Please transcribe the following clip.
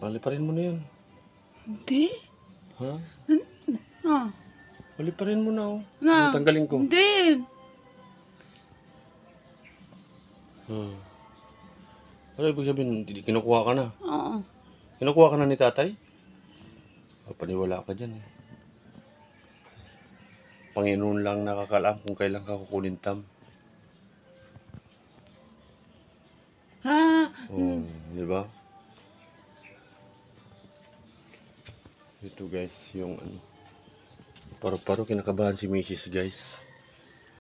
Paliparin mo na yun. Hindi. Ha? Ah, Paliparin mo na, oh. na. Tanggalin ko. Hindi. Ano ibig sabihin? Kinukuha ka na. Oo. Kinukuha ka na ni tatay? Paniwala ka dyan, eh. Panginoon lang nakakaalam kung kailan ka kukunin, Tam. Ha? Di ba? Ito guys, yung ano. Paru-paro kinakabahan si Mrs. guys.